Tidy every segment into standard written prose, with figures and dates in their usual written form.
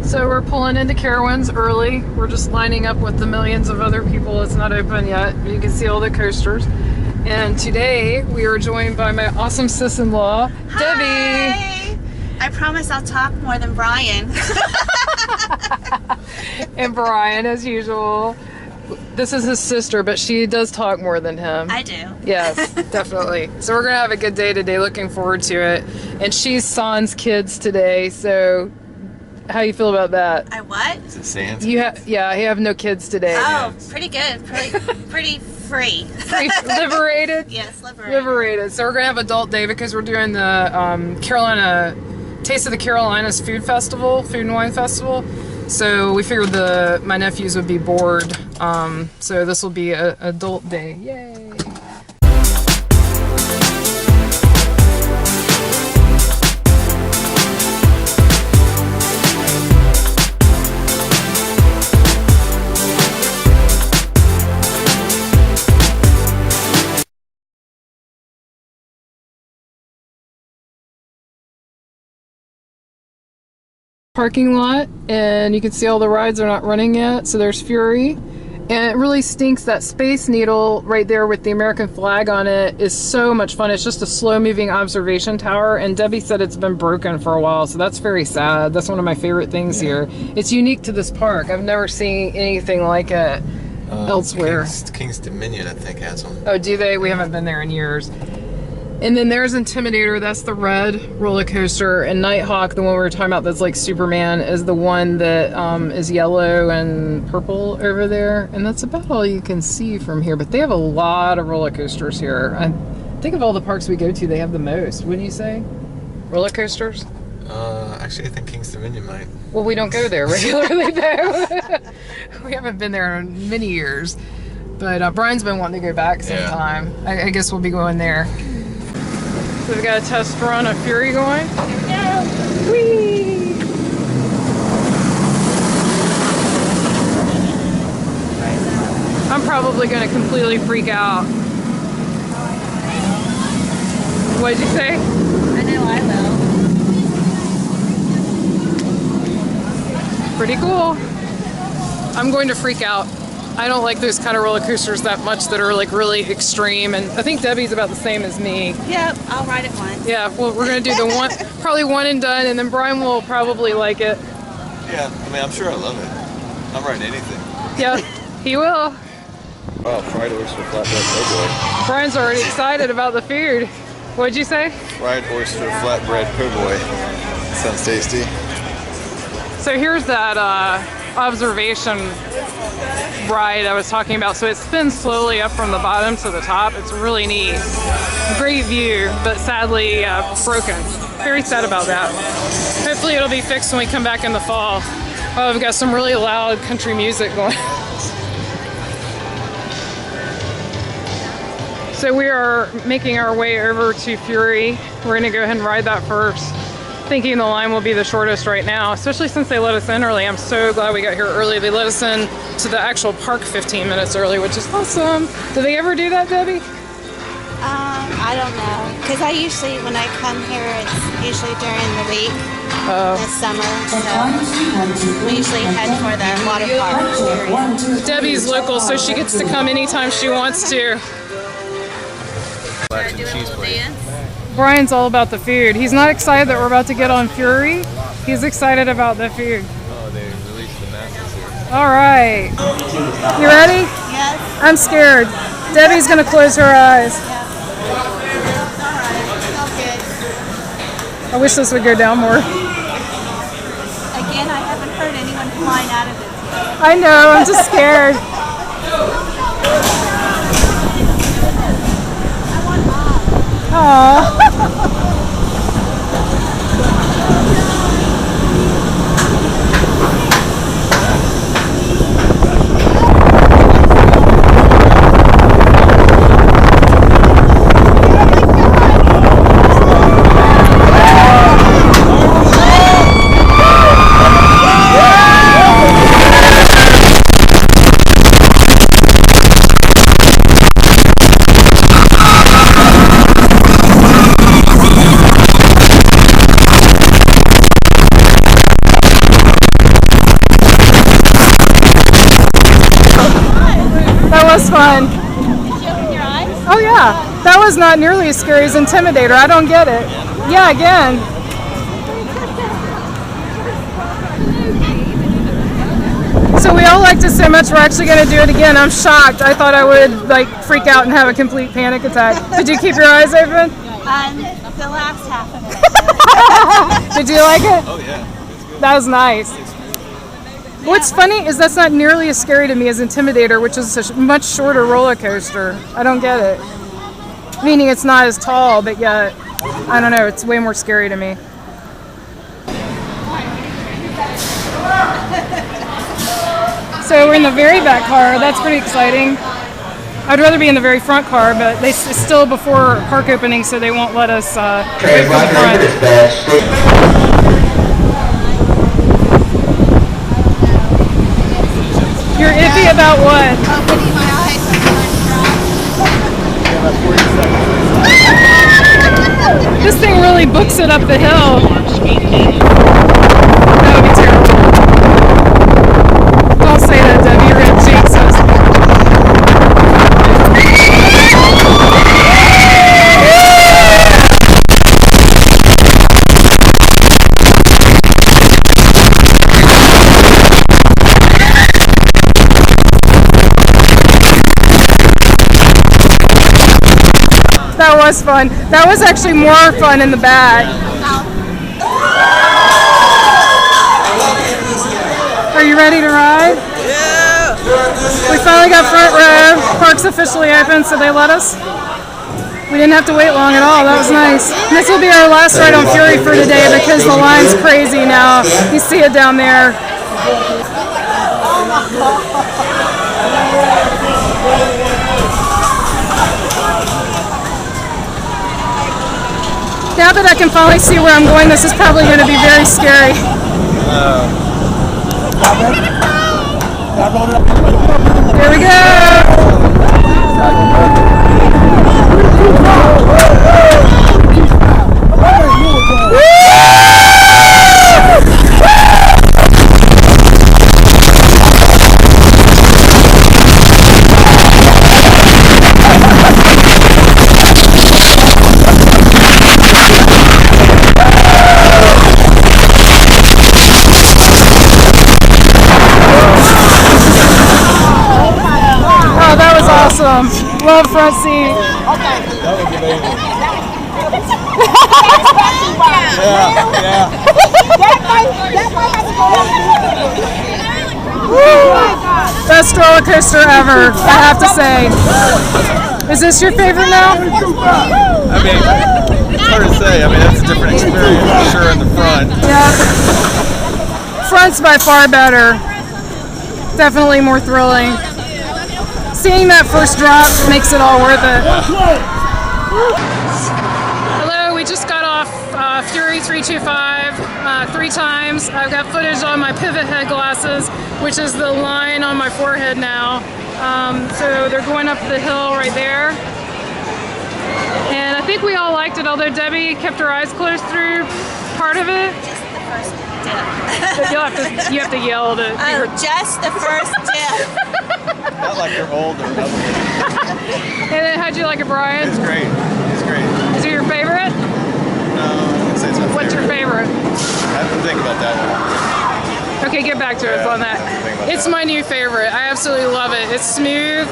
So we're pulling into Carowinds early. We're just lining up with the millions of other people. It's not open yet. You can see all the coasters. And today we are joined by my awesome sis-in-law, Debbie. I promise I'll talk more than Brian. And Brian, as usual. This is his sister, but she does talk more than him. I do. Yes, definitely. So we're going to have a good day today. Looking forward to it. And she's San's kids today, so how you feel about that? I what? Is it Sans? You have no kids today. Oh, pretty good. Pretty free. Liberated? Yes, liberated. Liberated. So we're going to have adult day because we're doing the Carolina Taste of the Carolinas Food and Wine Festival. So we figured my nephews would be bored. So this will be an adult day. Yay! Parking lot, and you can see all the rides are not running yet. So there's Fury, and it really stinks. That Space Needle right there with the American flag on it is so much fun. It's just a slow moving observation tower, and Debbie said it's been broken for a while, so that's very sad. That's one of my favorite things here. It's unique to this park. I've never seen anything like it elsewhere. King's Dominion, I think, has one. Oh, do they? We haven't been there in years. And then there's Intimidator, that's the red roller coaster, and Nighthawk, the one we were talking about that's like Superman, is the one that is yellow and purple over there. And that's about all you can see from here, but they have a lot of roller coasters here. I think of all the parks we go to, they have the most, wouldn't you say? Roller coasters? Actually, I think King's Dominion might. Well, we don't go there regularly though. We haven't been there in many years. But Brian's been wanting to go back sometime. Yeah. I guess we'll be going there. So we've got a test run of Fury going. Here we go. Whee! I'm probably going to completely freak out. What did you say? I know I will. Pretty cool. I'm going to freak out. I don't like those kind of roller coasters that much that are like really extreme, and I think Debbie's about the same as me. Yep, I'll ride it once. Yeah, well, we're gonna do the one, probably one and done, and then Brian will probably like it. Yeah, I mean, I'm sure I love it. I'm riding anything. Yeah, he will. Oh, fried oyster flatbread po' boy. Brian's already excited about the food. What'd you say? Fried oyster flatbread po' boy. Sounds tasty. So here's that observation ride I was talking about. So it spins slowly up from the bottom to the top. It's really neat. Great view, but sadly broken. Very sad about that. Hopefully it'll be fixed when we come back in the fall. Oh, we've got some really loud country music going. So we are making our way over to Fury. We're gonna go ahead and ride that first. Thinking the line will be the shortest right now, especially since they let us in early. I'm so glad we got here early. They let us in to the actual park 15 minutes early, which is awesome. Do they ever do that, Debbie? I don't know, because I usually, when I come here, it's usually during the week, the summer, so we usually head for the water park area. Debbie's local, so she gets to come anytime she wants to. Flash and cheese plate. Brian's all about the food. He's not excited that we're about to get on Fury. He's excited about the food. Oh, they released the masses here. All right. You ready? Yes. I'm scared. Debbie's going to close her eyes. I wish this would go down more. Again, I haven't heard anyone flying out of it. I know, I'm just scared. Aww. Oh yeah, that was not nearly as scary as Intimidator. I don't get it. Yeah, again. So we all liked it so much, we're actually going to do it again. I'm shocked. I thought I would like freak out and have a complete panic attack. Did you keep your eyes open? The last half of it. Did you like it? Oh yeah. That was nice. What's funny is that's not nearly as scary to me as Intimidator, which is a much shorter roller coaster. I don't get it. Meaning it's not as tall, but yet, I don't know, it's way more scary to me. So we're in the very back car. That's pretty exciting. I'd rather be in the very front car, but it's still before park opening, so they won't let us wait for the front. You're iffy about what? Opening my eyes on This thing really books it up the hill. That would be terrible. Don't say that, Debbie. You're going to jinx us. That was fun. That was actually more fun in the back. Are you ready to ride? Yeah! We finally got front row. Park's officially open, so they let us. We didn't have to wait long at all. That was nice. And this will be our last ride on Fury for today because the line's crazy now. You see it down there. Now that I can finally see where I'm going, this is probably going to be very scary. Here we go! Awesome. Love front seat. That was amazing. Best roller coaster ever, I have to say. Is this your favorite now? I mean, it's hard to say. I mean, that's a different experience for sure in the front. Yeah. Front's by far better. Definitely more thrilling. Seeing that first drop makes it all worth it. Hello, we just got off Fury 325 3 times. I've got footage on my pivot head glasses, which is the line on my forehead now. So they're going up the hill right there. And I think we all liked it, although Debbie kept her eyes closed through part of it. Just the first dip. You have to yell to Oh, just the first dip. Not like you're older. And then how'd you like it, Brian? It's great. It's great. Is it your favorite? No, I wouldn't say it's my favorite. What's your favorite? I have to think about that one. Okay, get back to us on that. It's my new favorite. I absolutely love it. It's smooth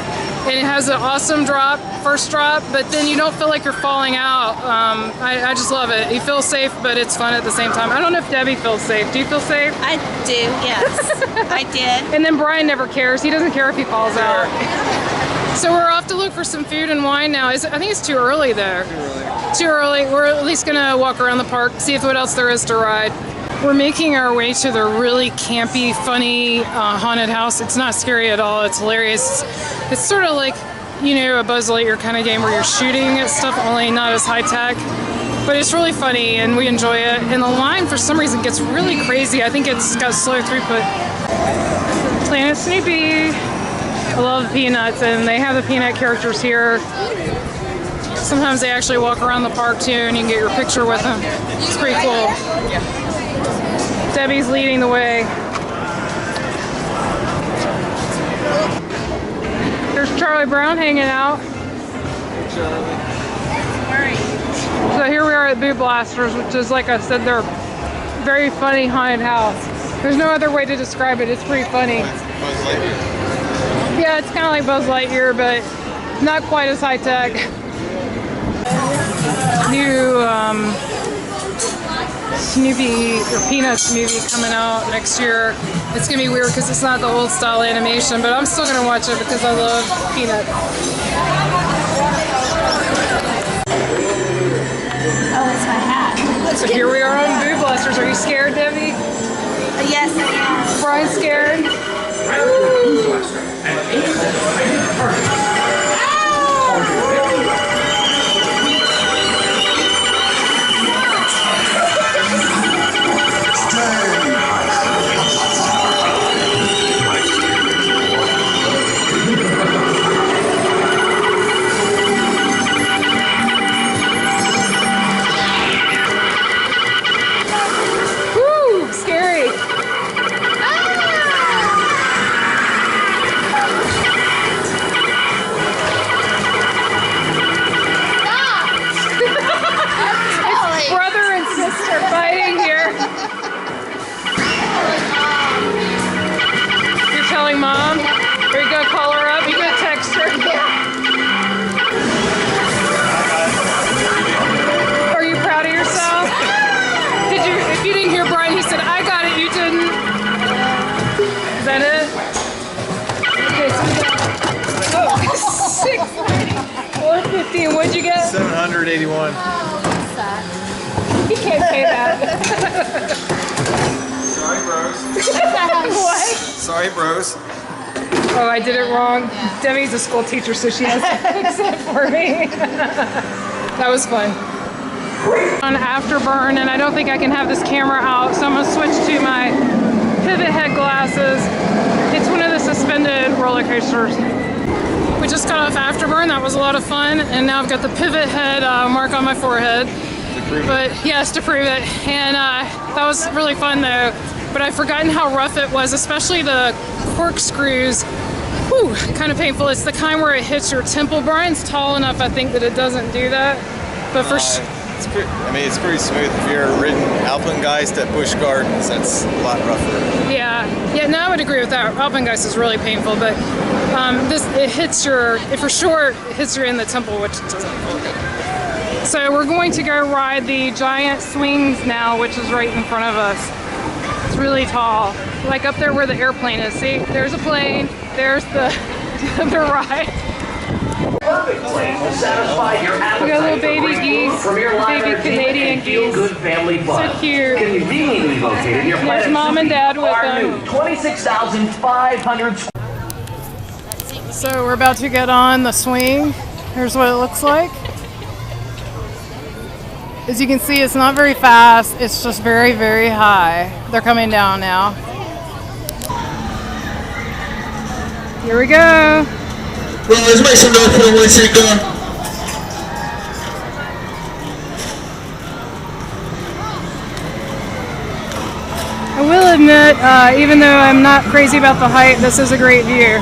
and it has an awesome drop, first drop, but then you don't feel like you're falling out. I just love it. You feel safe, but it's fun at the same time. I don't know if Debbie feels safe. Do you feel safe? I do, yes. I did. And then Brian never cares. He doesn't care if he falls out. So we're off to look for some food and wine now. I think it's too early though. Too early. We're at least gonna walk around the park, see what else there is to ride. We're making our way to the really campy, funny haunted house. It's not scary at all. It's hilarious. It's sort of like, you know, a Buzz Lightyear kind of game where you're shooting at stuff, only not as high tech. But it's really funny and we enjoy it. And the line for some reason gets really crazy. I think it's got slow throughput. Planet Snoopy. I love the Peanuts, and they have the Peanut characters here. Sometimes they actually walk around the park too, and you can get your picture with them. It's pretty cool. Debbie's leading the way. There's Charlie Brown hanging out. So here we are at Boo Blasters, which is, like I said, they're very funny haunted house. There's no other way to describe it. It's pretty funny. Yeah, it's kind of like Buzz Lightyear, but not quite as high tech. New Snoopy or Peanuts movie coming out next year. It's gonna be weird because it's not the old style animation, but I'm still gonna watch it because I love Peanuts. Oh, it's my hat. So here we are on Boo Blasters. Are you scared, Debbie? Yes, I am. Brian's scared. Woo! Scary. Brother and sister fighting here. You're telling mom? Are you gonna call her up? You gonna text her? Are you proud of yourself? Did you? If you didn't hear Brian, he said, "I got it. You didn't." Is that it? Okay, so we got 690, 450. What'd you get? 781. He can't pay that. Sorry, bros. What? Sorry, bros. Oh, I did it wrong. Debbie's a school teacher, so she has to fix it for me. That was fun. On Afterburn, and I don't think I can have this camera out, so I'm gonna switch to my pivot head glasses. It's one of the suspended roller coasters. We just got off Afterburn. That was a lot of fun, and now I've got the pivot head mark on my forehead. But yes, to prove it. And that was really fun though. But I've forgotten how rough it was, especially the corkscrews. Whew, kind of painful. It's the kind where it hits your temple. Brian's tall enough, I think, that it doesn't do that. But for it's pretty smooth. If you're ridden Alpengeist at Busch Gardens, that's a lot rougher. Yeah, no, I would agree with that. Alpengeist is really painful, but it hits your, if you're short, it hits you in the temple, which doesn't feel good. So we're going to go ride the giant swings now, which is right in front of us. It's really tall, like up there where the airplane is. See, there's a plane, there's the ride. Perfect place to satisfy your appetite. We got little baby geese, baby Canadian geese. Good family fun. So cute. Conveniently located near Planet There's mom and dad with them. 26,500. So we're about to get on the swing. Here's what it looks like. As you can see, it's not very fast. It's just very, very high. They're coming down now. Here we go. Well, let's make some noise for the way she's going. I will admit, even though I'm not crazy about the height, this is a great view.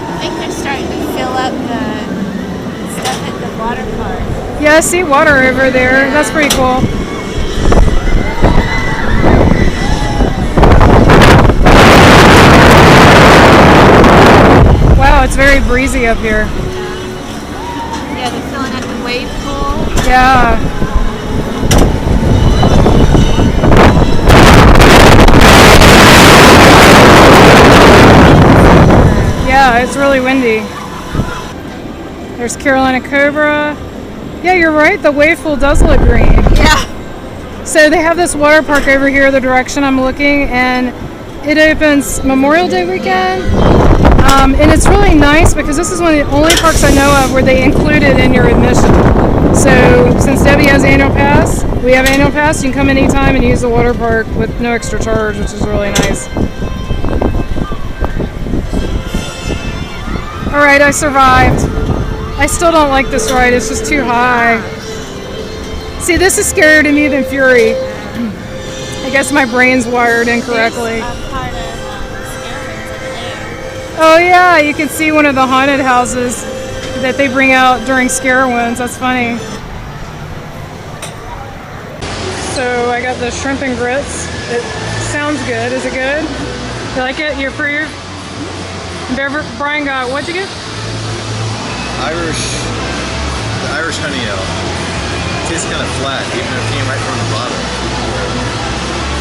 I think they're starting to fill up the stuff at the water park. Yeah, I see water over there. That's pretty cool. Wow, it's very breezy up here. Yeah, they're filling up the wave pool. Yeah. Yeah, it's really windy. There's Carolina Cobra. Yeah, you're right. The wave pool does look green. Yeah. So they have this water park over here, the direction I'm looking, and it opens Memorial Day weekend. And it's really nice because this is one of the only parks I know of where they include it in your admission. So since Debbie has annual pass, we have annual pass. You can come anytime and use the water park with no extra charge, which is really nice. All right, I survived. I still don't like this ride. It's just too high. See, this is scarier to me than Fury. I guess my brain's wired incorrectly. There's a part of Oh yeah, you can see one of the haunted houses that they bring out during Carowinds. That's funny. So I got the shrimp and grits. It sounds good. Is it good? You like it? You approve? Brian got, what'd you get? The Irish honey ale. It tastes kind of flat, even though it came right from the bottle.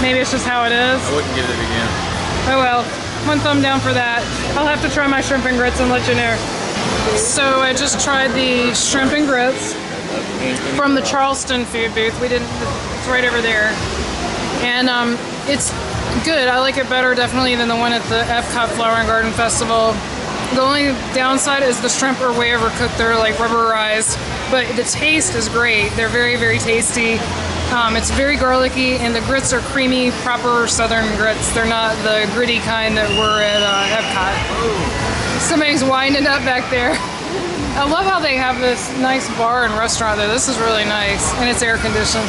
Maybe it's just how it is. I wouldn't get it again. Oh well, one thumb down for that. I'll have to try my shrimp and grits and let you know. So I just tried the shrimp and grits from the Charleston food booth. It's right over there. And it's good. I like it better definitely than the one at the Epcot Flower and Garden Festival. The only downside is the shrimp are way overcooked. They're like rubberized, but the taste is great. They're very, very tasty. It's very garlicky, and the grits are creamy, proper Southern grits. They're not the gritty kind that were at Epcot. Somebody's winding up back there. I love how they have this nice bar and restaurant there. This is really nice, and it's air conditioned.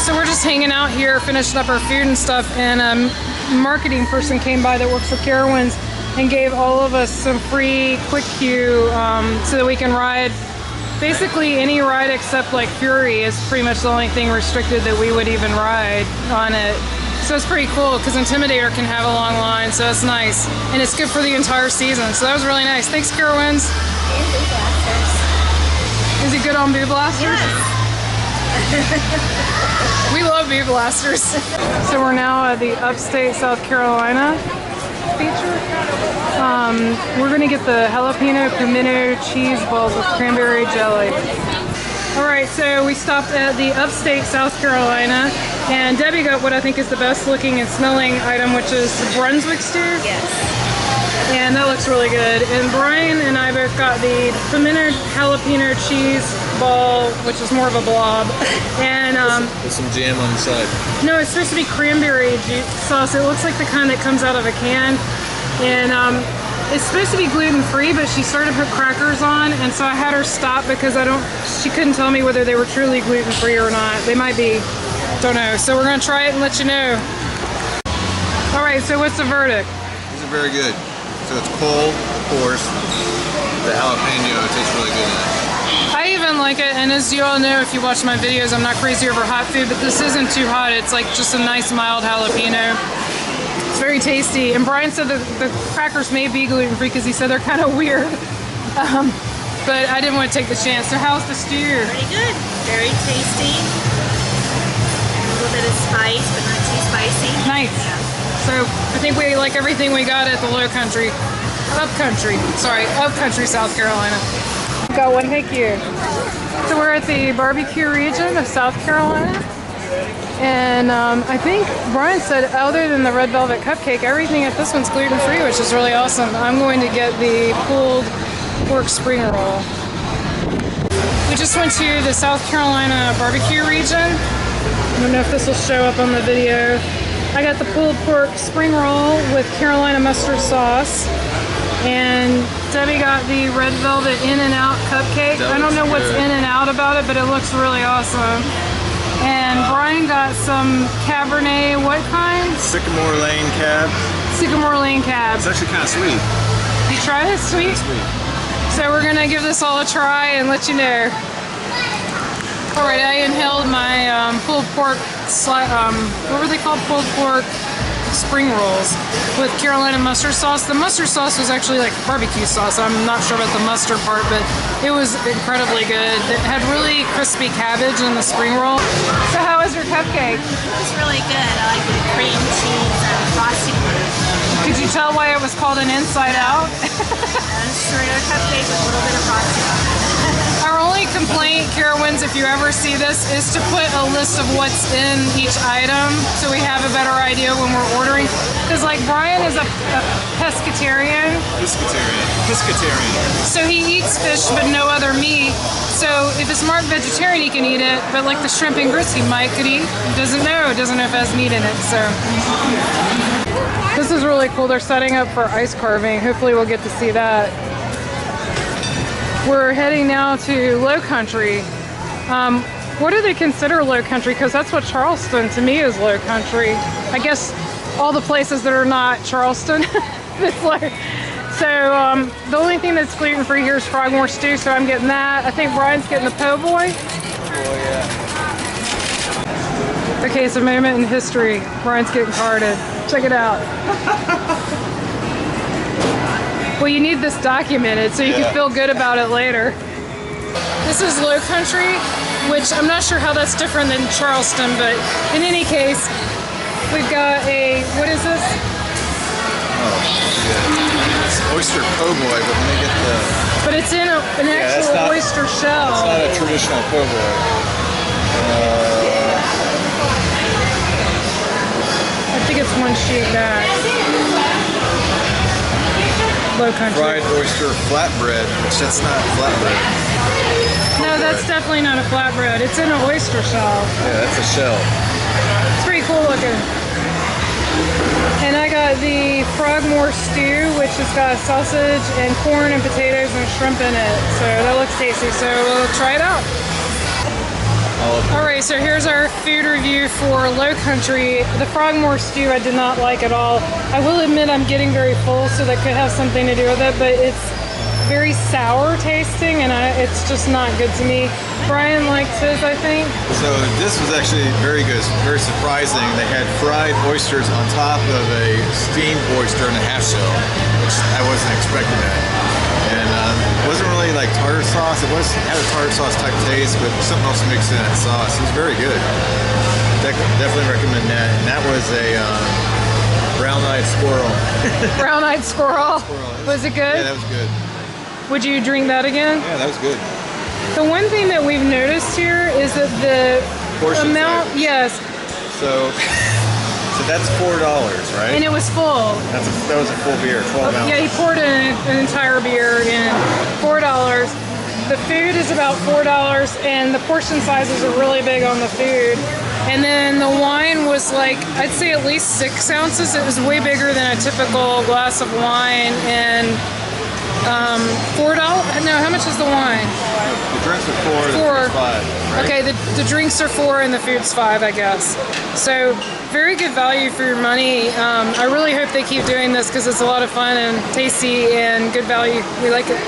So we're just hanging out here, finishing up our food and stuff, and a marketing person came by that works for Carowinds and gave all of us some free quick queue so that we can ride. Basically any ride except like Fury is pretty much the only thing restricted that we would even ride on it. So it's pretty cool because Intimidator can have a long line, so that's nice. And it's good for the entire season, so that was really nice. Thanks, Carowinds. And Boo Blasters. Is it good on Boo Blasters? Yes. We love Boo Blasters. So we're now at the upstate South Carolina feature. We're gonna get the jalapeno pimento cheese balls with cranberry jelly. All right, so we stopped at the upstate South Carolina, and Debbie got what I think is the best looking and smelling item, which is the Brunswick stew. Yes. And that looks really good. And Brian and I both got the pimento jalapeno cheese ball, which is more of a blob. And with some jam on the side. no, it's supposed to be cranberry sauce. It looks like the kind that comes out of a can. And it's supposed to be gluten-free, but she started to put crackers on, and so I had her stop because she couldn't tell me whether they were truly gluten-free or not. They might be, don't know. So we're gonna try it and let you know. All right, so what's the verdict? These are very good. So it's cold, of course. The jalapeno tastes really good in it. I even like it, and as you all know, if you watch my videos, I'm not crazy over hot food, but this isn't too hot. It's like just a nice mild jalapeno. It's very tasty. And Brian said that the crackers may be gluten-free because he said they're kind of weird. But I didn't want to take the chance. So how's the stew? Pretty good. Very tasty. A little bit of spice, but not too spicy. Nice. Yeah. So I think we like everything we got at the upcountry, South Carolina. Got one, thank you. So we're at the barbecue region of South Carolina. And I think Brian said other than the red velvet cupcake, everything at this one's gluten-free, which is really awesome. I'm going to get the pulled pork spring roll. We just went to the South Carolina barbecue region. I don't know if this will show up on the video. I got the pulled pork spring roll with Carolina mustard sauce. And Debbie got the red velvet In-N-Out cupcake. I don't know what's in and out about it, but it looks really awesome. And Brian got some Cabernet, what kind? Sycamore Lane Cab. Sycamore Lane Cab. It's actually kind of sweet. You tried it? Sweet? Sweet. So we're gonna give this all a try and let you know. All right, I inhaled my pulled pork, what were they called? Pulled pork spring rolls with Carolina mustard sauce. The mustard sauce was actually like barbecue sauce. I'm not sure about the mustard part, but it was incredibly good. It had really crispy cabbage in the spring roll. So how was your cupcake? It was really good. I like the cream cheese frosting on it. Could you tell why it was called an inside out? Just a regular cupcake with a little bit of frosting on it. Our only complaint, Carowinds, if you ever see this, is to put a list of what's in each item so we have a better idea when we're ordering. Because like Brian is a pescatarian. Piscatarian. So he eats fish but no other meat. So if it's marked vegetarian, he can eat it. But like the shrimp and grits he could eat. Doesn't know if it has meat in it. So this is really cool. They're setting up for ice carving. Hopefully we'll get to see that. We're heading now to Low Country. What do they consider Low Country? Because that's what Charleston to me is Low Country. I guess all the places that are not Charleston. It's like, so the only thing that's gluten-free here is Frogmore stew, so I'm getting that. I think Brian's getting the po' boy. Oh yeah. Okay, it's a moment in history. Brian's getting carded. Check it out. Well, you need this documented so you can feel good about it later. This is Low Country, which I'm not sure how that's different than Charleston, but in any case, we've got a, what is this? Oh, yeah. It's oyster po' boy, but let me get the... But it's in an actual oyster shell. It's not a traditional po' boy. I think it's one sheet back. Low Country. Fried oyster flatbread, which that's not flatbread. No, that's definitely not a flatbread. It's in an oyster shell. Yeah, that's a shell. It's pretty cool looking. And I got the Frogmore stew, which has got sausage and corn and potatoes and shrimp in it. So that looks tasty. So we'll try it out. Alright, so here's our food review for Low Country. The Frogmore stew I did not like at all. I will admit I'm getting very full, so that could have something to do with it, but it's very sour tasting and it's just not good to me. Brian likes his, I think. So this was actually very good, very surprising. They had fried oysters on top of a steamed oyster in a half shell, which I wasn't expecting that. And it wasn't really like tartar sauce. It had a tartar sauce type taste, but something else mixed in that sauce. It was very good. Definitely recommend that. And that was a brown-eyed squirrel. Brown-eyed squirrel. Was it good? Yeah, that was good. Would you drink that again? Yeah, that was good. The one thing that we've noticed here is that the Portion amount, size. yes. So that's $4, right? And it was full. That was a full beer, 12 ounces. Yeah, he poured in an entire beer in $4. The food is about $4, and the portion sizes are really big on the food. And then the wine was like, I'd say at least 6 ounces. It was way bigger than a typical glass of wine, and $4? No, how much is the wine? The drinks are $4, the food's $5. Right? Okay, the drinks are $4 and the food's $5, I guess. So very good value for your money. I really hope they keep doing this because it's a lot of fun and tasty and good value. We like it.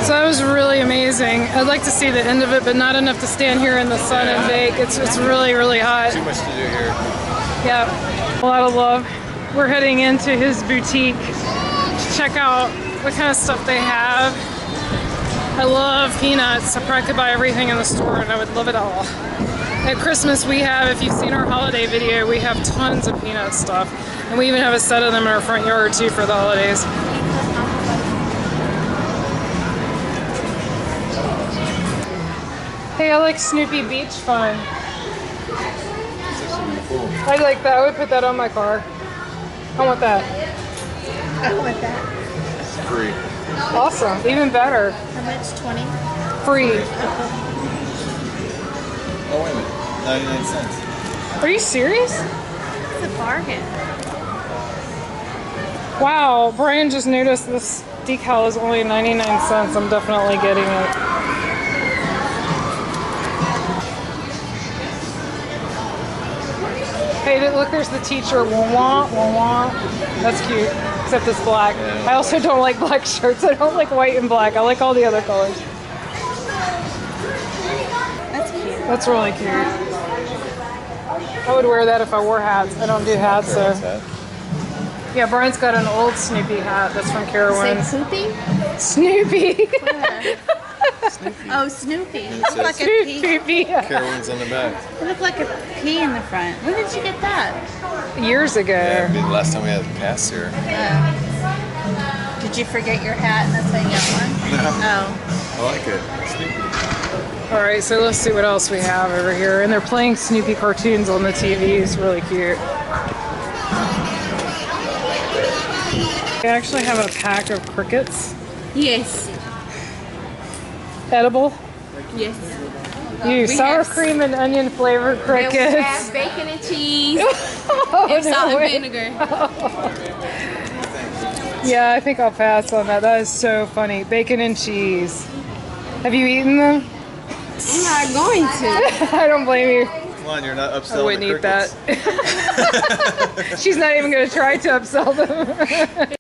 So that was really amazing. I'd like to see the end of it, but not enough to stand here in the sun and bake. It's really, really hot. Too much to do here. Yeah, a lot of love. We're heading into his boutique to check out what kind of stuff they have. I love peanuts. I probably could buy everything in the store and I would love it all. At Christmas we have, if you've seen our holiday video, we have tons of peanut stuff. And we even have a set of them in our front yard too for the holidays. Hey, I like Snoopy Beach Fun. I like that. I would put that on my car. I want that. I want that. It's free. Awesome. Even better. How much? 20? Free. Oh, wait a minute. 99 cents. Are you serious? It's a bargain. Wow. Brian just noticed this decal is only 99 cents. I'm definitely getting it. Hey, look, there's the teacher. Wah, wah, wah. That's cute, except it's black. I also don't like black shirts. I don't like white and black. I like all the other colors. That's cute. That's really cute. I would wear that if I wore hats. I don't do hats, so. Yeah, Brian's got an old Snoopy hat that's from Carowinds. Say poopy? Snoopy. Where? Oh, Snoopy. It looked like a pea. Snoopy. Carowinds on the back. It looked like a pea in the front. When did you get that? Years ago. Yeah, it'd be the last time we had past here. Did you forget your hat and that's why you got one? No. Oh. I like it. Snoopy. All right, so let's see what else we have over here. And they're playing Snoopy cartoons on the TV. It's really cute. They actually have a pack of crickets. Yes. Edible. Yes. You sour cream and onion flavored crickets. And we have bacon and cheese Oh, and salt no and way. vinegar. Yeah, I think I'll pass on that. That is so funny. Bacon and cheese. Have you eaten them? I'm not going to. I don't blame you. Come on, you're not I upselling wouldn't the eat that. crickets. She's not even going to try to upsell them.